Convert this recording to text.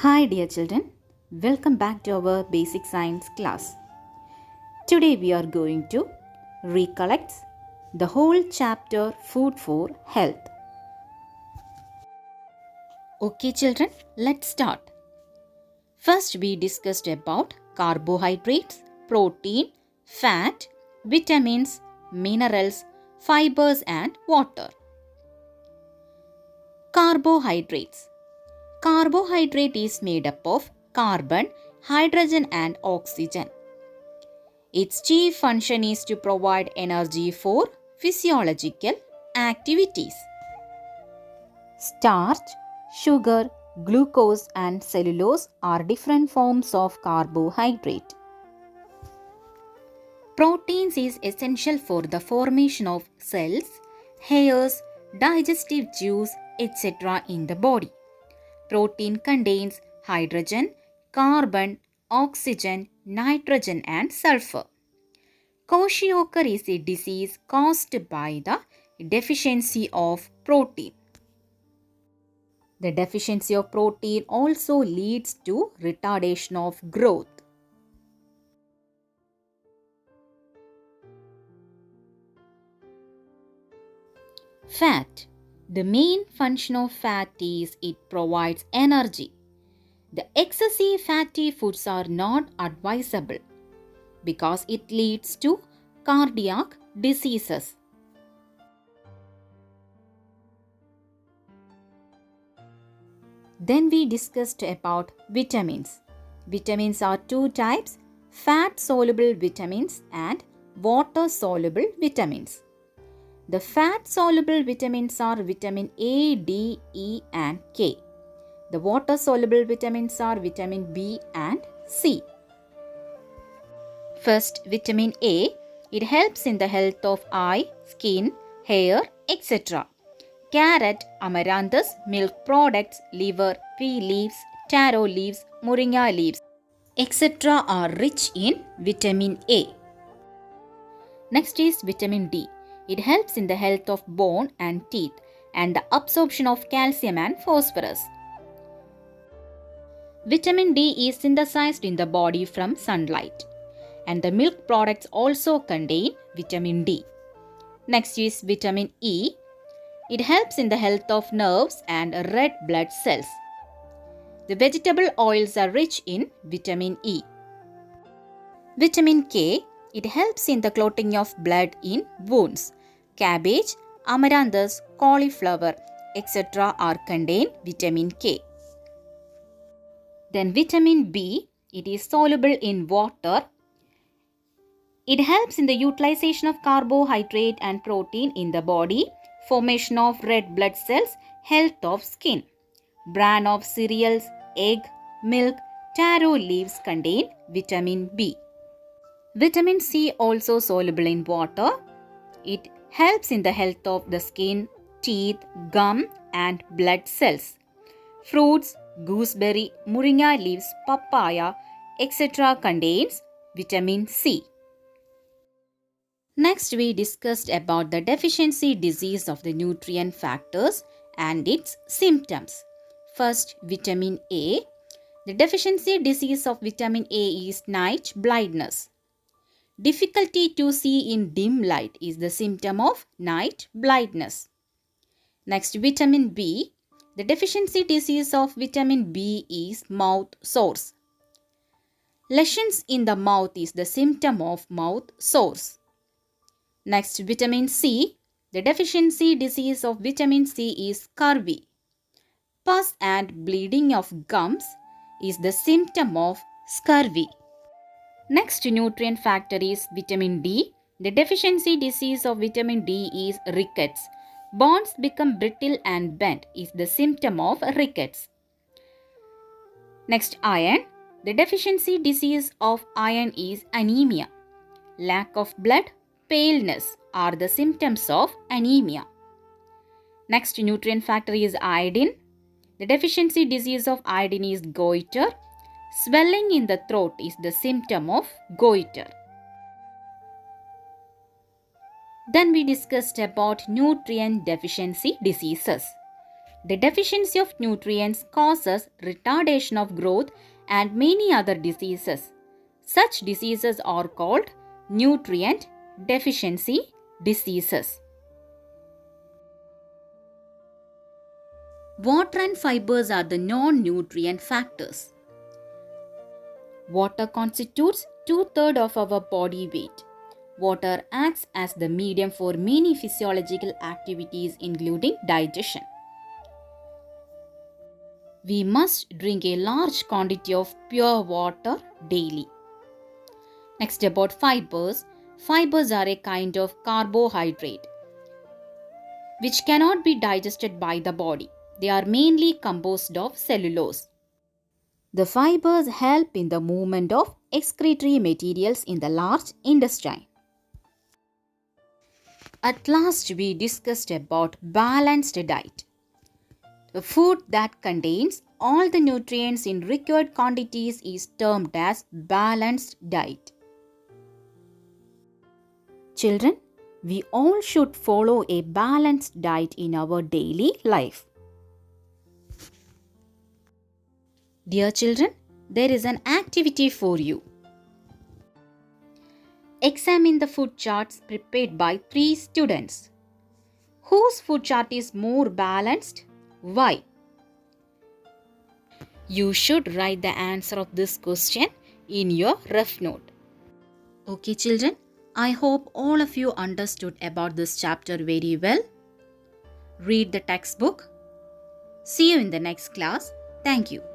Hi dear children, welcome back to our basic science class. Today we are going to recollect the whole chapter Food for Health. Okay children, let's start. First we discussed about carbohydrates, protein, fat, vitamins, minerals, fibers and water. Carbohydrates. Carbohydrate is made up of carbon, hydrogen and oxygen. Its chief function is to provide energy for physiological activities. Starch, sugar, glucose and cellulose are different forms of carbohydrate. Proteins is essential for the formation of cells, hairs, digestive juice, etc. in the body. Protein contains hydrogen, carbon, oxygen, nitrogen and sulfur. Kwashiorkor is a disease caused by the deficiency of protein. The deficiency of protein also leads to retardation of growth. Fat. The main function of fat is it provides energy. The excessive fatty foods are not advisable because it leads to cardiac diseases. Then we discussed about vitamins. Vitamins are two types, fat-soluble vitamins and water-soluble vitamins. The fat-soluble vitamins are vitamin A, D, E and K. The water-soluble vitamins are vitamin B and C. First, vitamin A. It helps in the health of eye, skin, hair, etc. Carrot, amaranthus, milk products, liver, pea leaves, taro leaves, moringa leaves, etc. are rich in vitamin A. Next is vitamin D. It helps in the health of bone and teeth and the absorption of calcium and phosphorus. Vitamin D is synthesized in the body from sunlight, and the milk products also contain vitamin D. Next is vitamin E. It helps in the health of nerves and red blood cells. The vegetable oils are rich in vitamin E. Vitamin K. It helps in the clotting of blood in wounds. Cabbage, amaranthus, cauliflower, etc. are contain vitamin K. Then vitamin B. It is soluble in water. It helps in the utilization of carbohydrate and protein in the body, formation of red blood cells, health of skin. Bran of cereals, egg, milk, taro leaves contain vitamin B. Vitamin C also soluble in water. It helps in the health of the skin, teeth, gum and blood cells. Fruits, gooseberry, moringa leaves, papaya, etc. contains vitamin C. Next, we discussed about the deficiency disease of the nutrient factors and its symptoms. First, vitamin A. The deficiency disease of vitamin A is night blindness. Difficulty to see in dim light is the symptom of night blindness. Next, vitamin B. The deficiency disease of vitamin B is mouth sores. Lesions in the mouth is the symptom of mouth sores. Next, vitamin C. The deficiency disease of vitamin C is scurvy. Pus and bleeding of gums is the symptom of scurvy. Next nutrient factor is vitamin D. The deficiency disease of vitamin D is rickets. Bones become brittle and bent is the symptom of rickets. Next, iron. The deficiency disease of iron is anemia. Lack of blood, paleness are the symptoms of anemia. Next nutrient factor is iodine. The deficiency disease of iodine is goiter. Swelling in the throat is the symptom of goiter. Then we discussed about nutrient deficiency diseases. The deficiency of nutrients causes retardation of growth and many other diseases. Such diseases are called nutrient deficiency diseases. Water and fibers are the non-nutrient factors. Water constitutes 2/3 of our body weight. Water acts as the medium for many physiological activities including digestion. We must drink a large quantity of pure water daily. Next, about fibers. Fibers are a kind of carbohydrate which cannot be digested by the body. They are mainly composed of cellulose. The fibers help in the movement of excretory materials in the large intestine. At last, we discussed about balanced diet. The food that contains all the nutrients in required quantities is termed as balanced diet. Children, we all should follow a balanced diet in our daily life. Dear children, there is an activity for you. Examine the food charts prepared by 3 students. Whose food chart is more balanced? Why? You should write the answer of this question in your rough note. Okay children, I hope all of you understood about this chapter very well. Read the textbook. See you in the next class. Thank you.